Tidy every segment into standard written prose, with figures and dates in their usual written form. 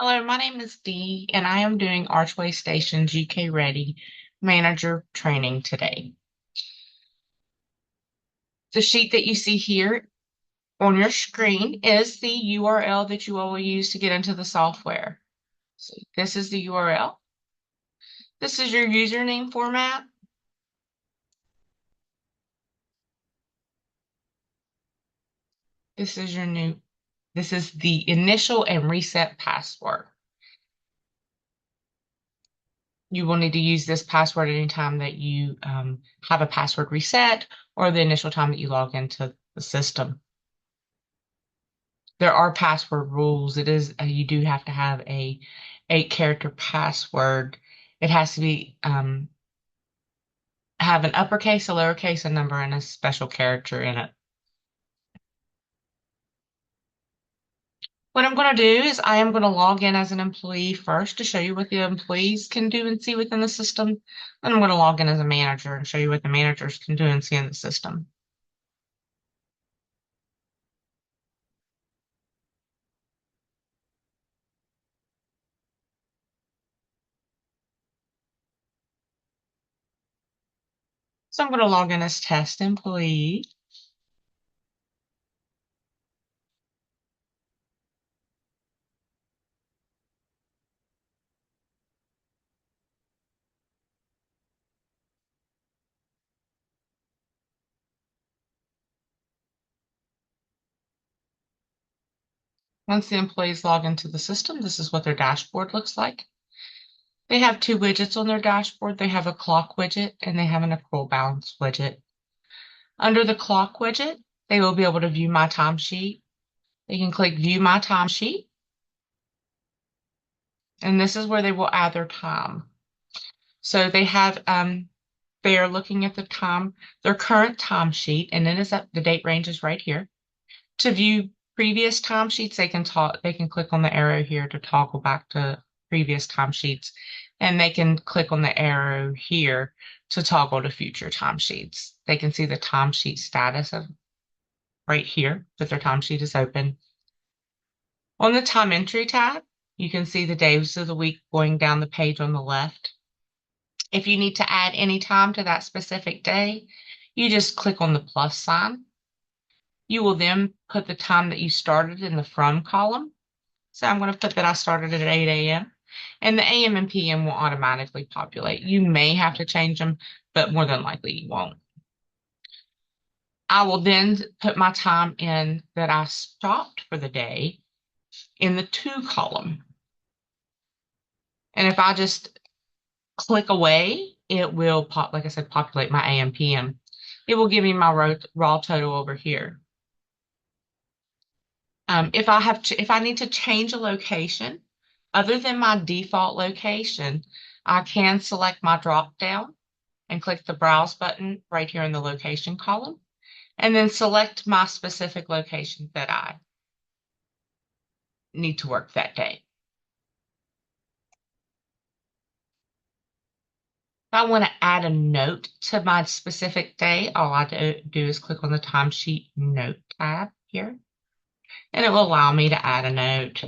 Hello, my name is Dee, and I am doing Archway Station's UK Ready Manager training today. The sheet that you see here on your screen is the URL that you will use to get into the software. So this is the URL. This is your username format. This is the initial and reset password. You will need to use this password anytime that you have a password reset or the initial time that you log into the system. There are password rules. You do have to have a 8-character password. It has to be have an uppercase, a lowercase, a number, and a special character in it. What I'm going to do is I am going to log in as an employee first to show you what the employees can do and see within the system. Then I'm going to log in as a manager and show you what the managers can do and see in the system. So I'm going to log in as test employee. Once the employees log into the system, this is what their dashboard looks like. They have two widgets on their dashboard. They have a clock widget and they have an accrual balance widget. Under the clock widget, they will be able to view my timesheet. They can click view my timesheet, and this is where they will add their time. So they are looking at their current timesheet, and then the date range is right here. To view previous timesheets, they can click on the arrow here to toggle back to previous timesheets, and they can click on the arrow here to toggle to future timesheets. They can see the timesheet status of right here that their timesheet is open. On the time entry tab, you can see the days of the week going down the page on the left. If you need to add any time to that specific day, you just click on the plus sign. You will then put the time that you started in the from column. So I'm going to put that I started at 8 a.m. and the AM and PM will automatically populate. You may have to change them, but more than likely you won't. I will then put my time in that I stopped for the day in the to column. And if I just click away, it will like I said, populate my AM PM. It will give me my raw total over here. If I need to change a location other than my default location, I can select my drop down and click the browse button right here in the location column, and then select my specific location that I need to work that day. If I want to add a note to my specific day, all I do is click on the timesheet note tab here, and it will allow me to add a note.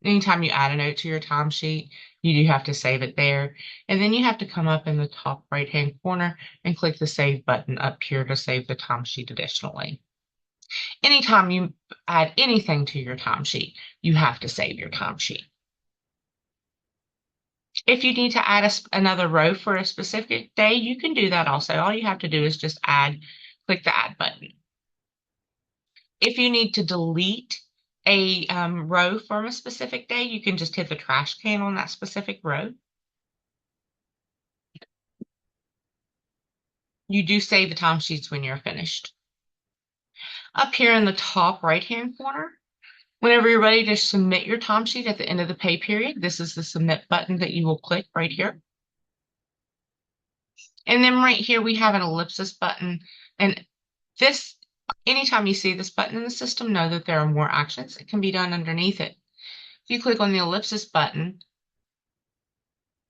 Anytime you add a note to your timesheet, you do have to save it there. And then you have to come up in the top right-hand corner and click the Save button up here to save the timesheet additionally. Anytime you add anything to your timesheet, you have to save your timesheet. If you need to add another row for a specific day, you can do that also. All you have to do is just click the Add button. If you need to delete a row from a specific day, you can just hit the trash can on that specific row. You do save the timesheets when you're finished. Up here in the top right-hand corner, whenever you're ready to submit your timesheet at the end of the pay period, this is the Submit button that you will click right here. And then right here, we have an ellipsis button. And anytime you see this button in the system, know that there are more actions that can be done underneath it. If you click on the ellipsis button,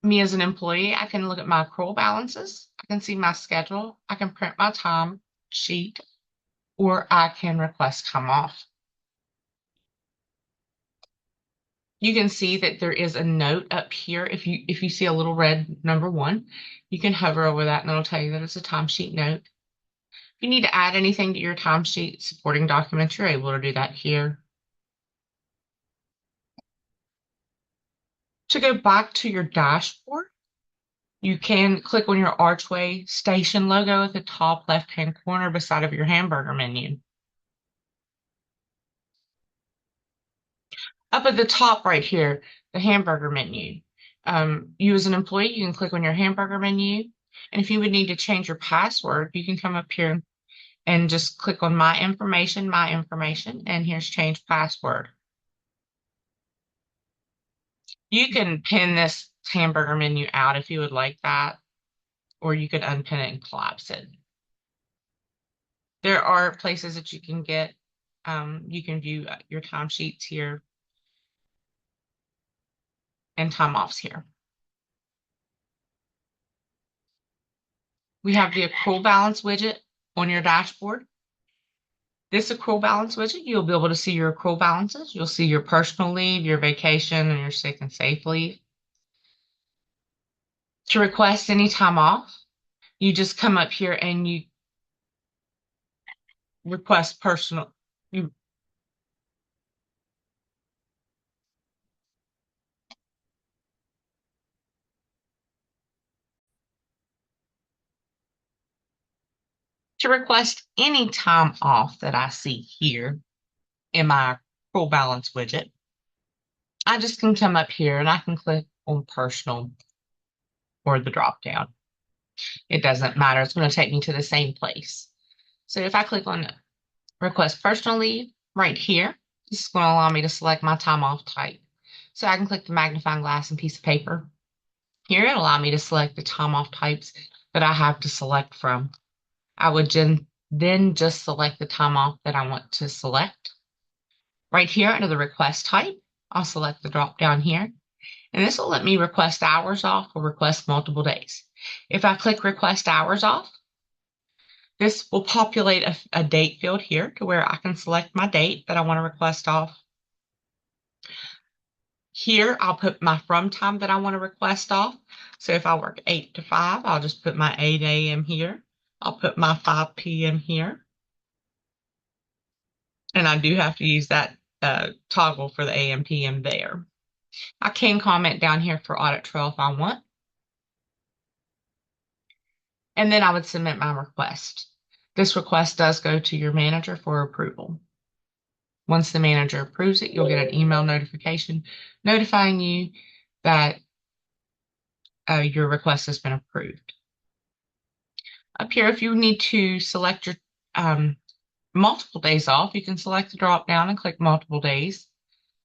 me as an employee, I can look at my accrual balances. I can see my schedule. I can print my time sheet. or I can request time off. You can see that there is a note up here. If you see a little red number 1, you can hover over that and it'll tell you that it's a timesheet note. If you need to add anything to your timesheet supporting documents, you're able to do that here. To go back to your dashboard, you can click on your Archway Station logo at the top left-hand corner beside of your hamburger menu. Up at the top right here, the hamburger menu. You as an employee, you can click on your hamburger menu. And if you would need to change your password, you can come up here and just click on my information, and here's change password. You can pin this hamburger menu out if you would like that, or you could unpin it and collapse it. There are places that you can get, you can view your timesheets here and time offs here. We have the accrual balance widget on your dashboard. This accrual balance widget, you'll be able to see your accrual balances. You'll see your personal leave, your vacation, and your sick and safe leave. To request any time off, you just come up here and you request personal. You, to request any time off that I see here in my accrual balance widget, I just can come up here and I can click on personal or the drop down. It doesn't matter. It's going to take me to the same place. So if I click on request personal leave right here, this is going to allow me to select my time off type. So I can click the magnifying glass and piece of paper. Here it'll allow me to select the time off types that I have to select from. I would then just select the time off that I want to select. Right here under the request type, I'll select the drop down here. And this will let me request hours off or request multiple days. If I click request hours off, this will populate a date field here to where I can select my date that I want to request off. Here, I'll put my from time that I want to request off. So if I work 8 to 5, I'll just put my 8 a.m. here. I'll put my 5 p.m. here. And I do have to use that toggle for the AM, PM there. I can comment down here for audit trail if I want. And then I would submit my request. This request does go to your manager for approval. Once the manager approves it, you'll get an email notification notifying you that your request has been approved. Up here, if you need to select your multiple days off, you can select the drop down and click multiple days.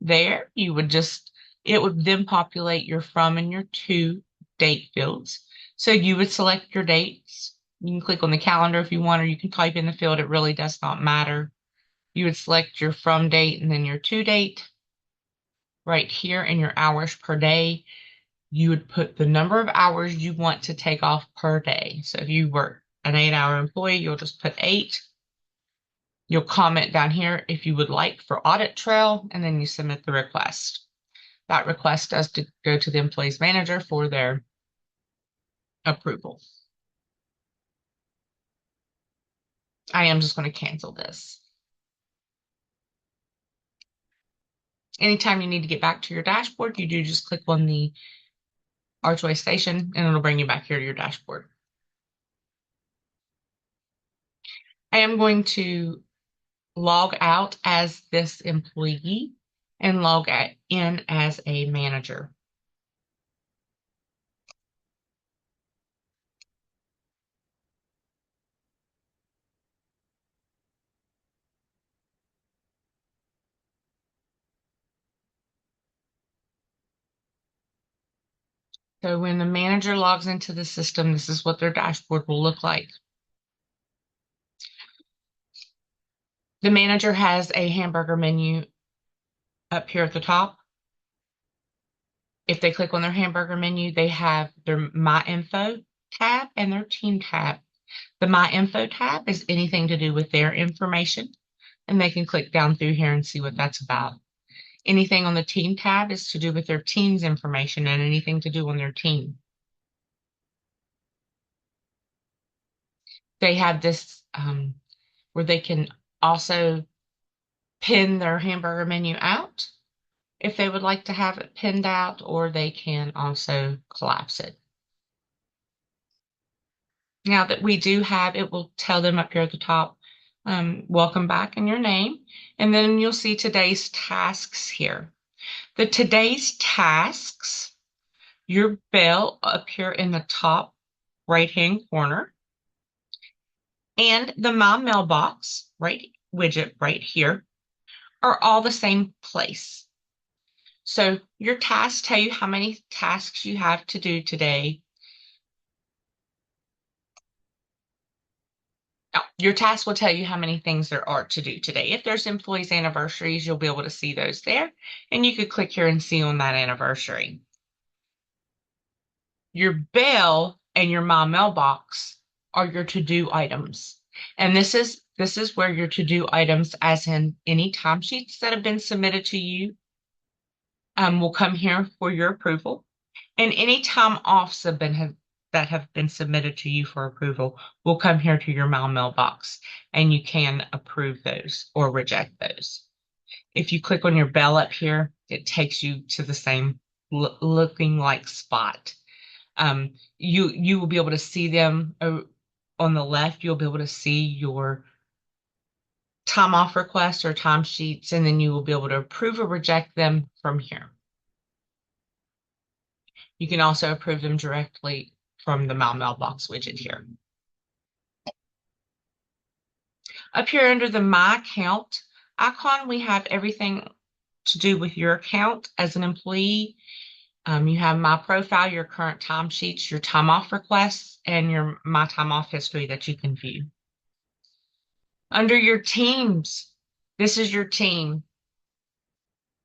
There, it would then populate your from and your to date fields. So you would select your dates. You can click on the calendar if you want, or you can type in the field. It really does not matter. You would select your from date and then your to date. Right here in your hours per day, you would put the number of hours you want to take off per day. So if you were an 8-hour employee, you'll just put 8. You'll comment down here if you would like for audit trail, and then you submit the request. That request does go to the employee's manager for their approval. I am just going to cancel this. Anytime you need to get back to your dashboard, you do just click on the Archway Station and it'll bring you back here to your dashboard. I am going to log out as this employee and log in as a manager. So when the manager logs into the system, this is what their dashboard will look like. The manager has a hamburger menu up here at the top. If they click on their hamburger menu, they have their My Info tab and their Team tab. The My Info tab is anything to do with their information, and they can click down through here and see what that's about. Anything on the Team tab is to do with their team's information and anything to do on their team. They have this where they can also pin their hamburger menu out if they would like to have it pinned out, or they can also collapse it. Now that we do have, it will tell them up here at the top, welcome back and your name. And then you'll see today's tasks here. The today's tasks, your bell up here in the top right-hand corner, and the My Mailbox widget right here are all the same place. So your tasks tell you how many tasks you have to do today. Oh, your task will tell you how many things there are to do today. If there's employees' anniversaries, you'll be able to see those there, and you could click here and see on that anniversary. Your bell and your My Mailbox are your to-do items. And this is where your to-do items, as in any timesheets that have been submitted to you, will come here for your approval. And any time offs that have been submitted to you for approval will come here to your My Mailbox, and you can approve those or reject those. If you click on your bell up here, it takes you to the same looking like spot. You will be able to see them on the left. You'll be able to see your time off requests or time sheets, and then you will be able to approve or reject them from here. You can also approve them directly from the My Mailbox widget here. Up here under the My Account icon, we have everything to do with your account as an employee. You have My Profile, your current timesheets, your time off requests, and your My Time Off history that you can view. Under your teams, this is your team.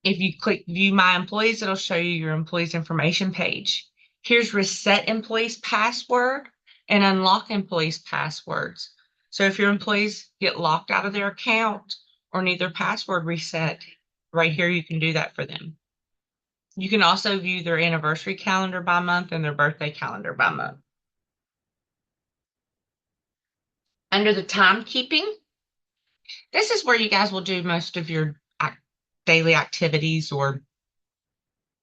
If you click View My Employees, it'll show you your employees' information page. Here's Reset Employees' Password and Unlock Employees' Passwords. So if your employees get locked out of their account or need their password reset, right here you can do that for them. You can also view their anniversary calendar by month and their birthday calendar by month. Under the timekeeping, this is where you guys will do most of your daily activities, or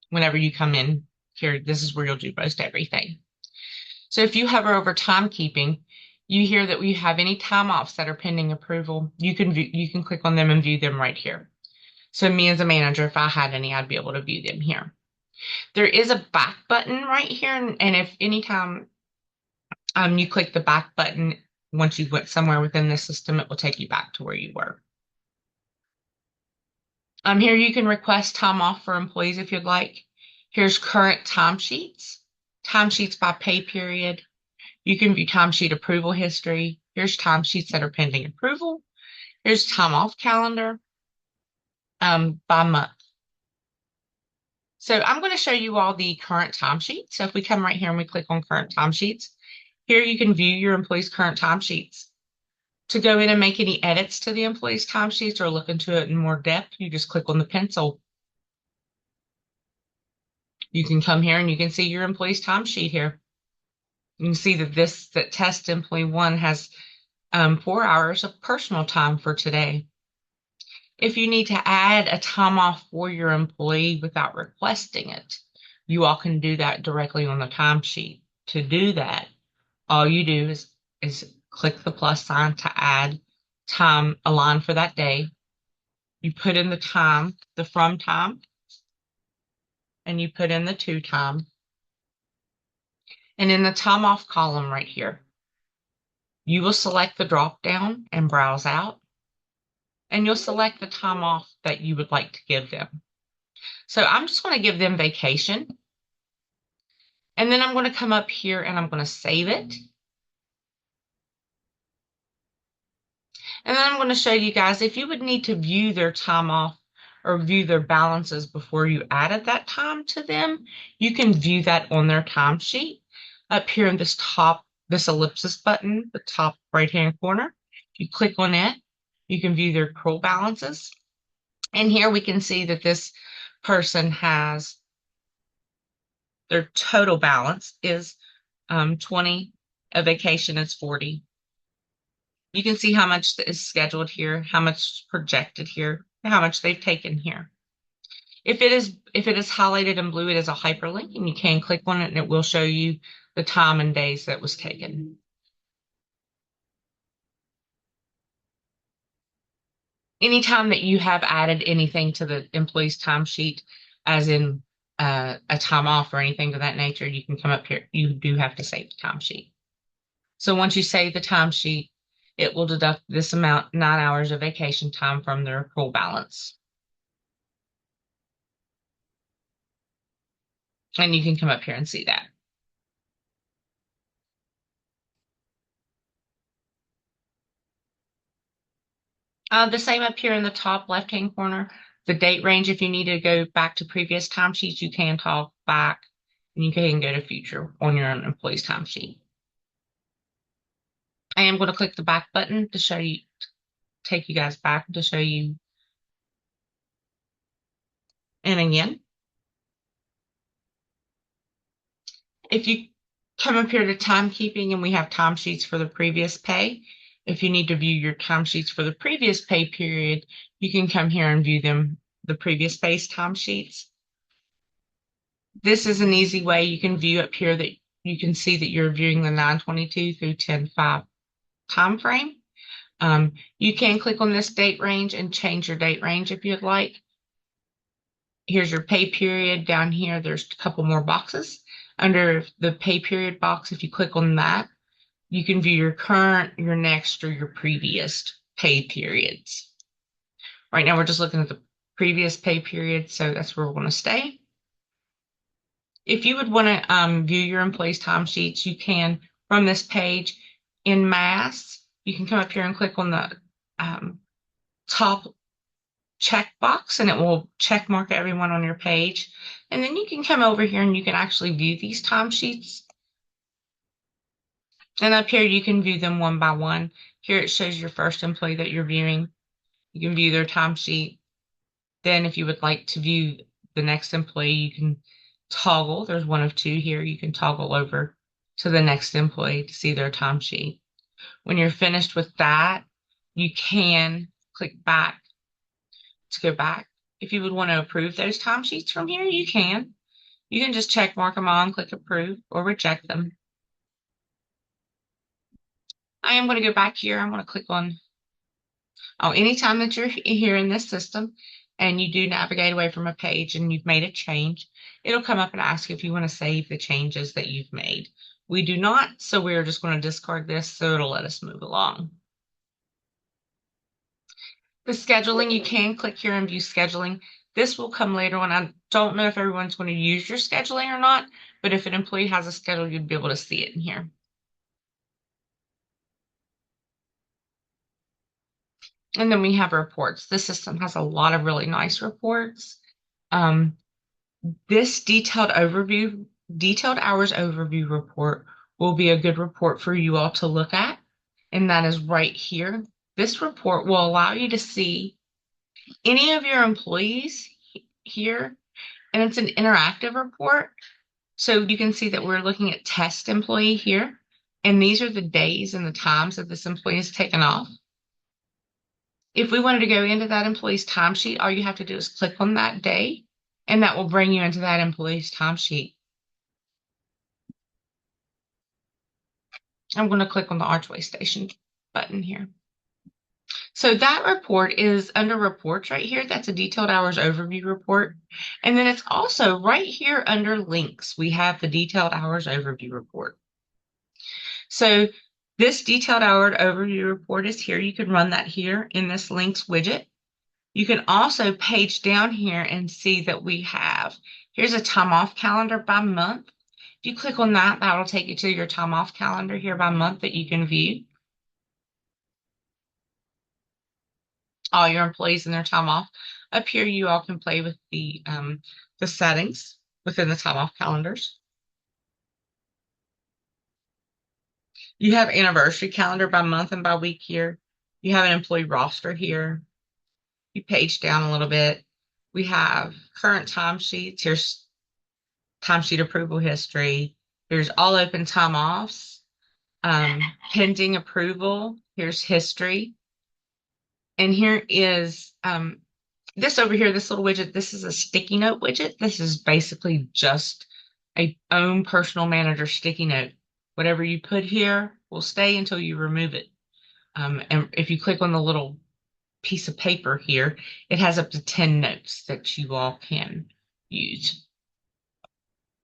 whenever you come in here, this is where you'll do most everything. So if you hover over timekeeping, you hear that we have any time offs that are pending approval. You can click on them and view them right here. So me as a manager, if I had any, I'd be able to view them here. There is a back button right here, and if anytime you click the back button, once you went somewhere within the system, it will take you back to where you were. Here you can request time off for employees if you'd like. Here's current timesheets, timesheets by pay period. You can view timesheet approval history. Here's timesheets that are pending approval. Here's time off calendar by month. So I'm going to show you all the current timesheets. So if we come right here and we click on current timesheets, here you can view your employees' current timesheets. To go in and make any edits to the employees' timesheets or look into it in more depth, you just click on the pencil. You can come here and you can see your employees' timesheet here. You can see that test employee 1 has 4 hours of personal time for today. If you need to add a time off for your employee without requesting it, you all can do that directly on the timesheet. To do that, all you do is click the plus sign to add time, a line for that day. You put in the time, the from time, and you put in the to time. And in the time off column right here, you will select the drop down and browse out, and you'll select the time off that you would like to give them. So I'm just going to give them vacation. And then I'm going to come up here and I'm going to save it. And then I'm going to show you guys, if you would need to view their time off or view their balances before you added that time to them, you can view that on their timesheet up here in this top this ellipsis button, the top right-hand corner. You click on it, you can view their accrual balances. And here we can see that this person has their total balance is 20, a vacation is 40. You can see how much is scheduled here, how much is projected here, how much they've taken here. If it is highlighted in blue, it is a hyperlink, and you can click on it and it will show you the time and days that was taken. Anytime that you have added anything to the employee's timesheet, as in a time off or anything of that nature, you can come up here. You do have to save the timesheet. So once you save the timesheet, it will deduct this amount, 9 hours of vacation time from their accrual balance. And you can come up here and see that. The same up here in the top left-hand corner, the date range. If you need to go back to previous timesheets, you can talk back, and you can go to future on your own employee's timesheet. I am going to click the back button to show you, take you guys back to show you. And again, if you come up here to timekeeping, and we have timesheets for the previous pay. If you need to view your timesheets for the previous pay period, you can come here and view them, the previous pay's timesheets. This is an easy way. You can view up here that you can see that you're viewing the 9/22 through 10/5 time frame. You can click on this date range and change your date range if you'd like. Here's your pay period. Down here, there's a couple more boxes. Under the pay period box, if you click on that, you can view your current, your next, or your previous pay periods. Right now, we're just looking at the previous pay period, so that's where we're going to stay. If you would want to view your employees' timesheets, you can from this page in mass. You can come up here and click on the top check box, and it will check mark everyone on your page. And then you can come over here and you can actually view these timesheets. And up here, you can view them one by one. Here it shows your first employee that you're viewing. You can view their timesheet. Then if you would like to view the next employee, you can toggle. There's one of two here. You can toggle over to the next employee to see their timesheet. When you're finished with that, you can click back to go back. If you would want to approve those timesheets from here, you can. You can just check mark them on, click approve, or reject them. I am going to go back here. I'm going to click on, anytime that you're here in this system and you do navigate away from a page and you've made a change, it'll come up and ask you if you want to save the changes that you've made. We do not, so we're just going to discard this, so it'll let us move along. The scheduling, you can click here and view scheduling. This will come later on. I don't know if everyone's going to use your scheduling or not, but if an employee has a schedule, you'd be able to see it in here. And then we have reports. This system has a lot of really nice reports. This detailed hours overview report will be a good report for you all to look at, and that is right here. This report will allow you to see any of your employees here, and it's an interactive report. So you can see that we're looking at test employee here, and these are the days and the times that this employee has taken off. If we wanted to go into that employee's timesheet, all you have to do is click on that day, and that will bring you into that employee's timesheet. I'm going to click on the Archway Station button here. So that report is under reports right here. That's a detailed hours overview report. And then it's also right here under links. We have the detailed hours overview report. So this detailed hour overview report is here. You can run that here in this links widget. You can also page down here and see that we have, here's a time off calendar by month. If you click on that, that will take you to your time off calendar here by month that you can view. All your employees and their time off. Up here, you all can play with the settings within the time off calendars. You have anniversary calendar by month and by week here. You have an employee roster here. You page down a little bit. We have current timesheets. Here's timesheet approval history. Here's all open time offs. Pending approval. Here's history. And here is this over here, this little widget. This is a sticky note widget. This is basically just a own personal manager sticky note. Whatever you put here will stay until you remove it. And if you click on the little piece of paper here, it has up to 10 notes that you all can use.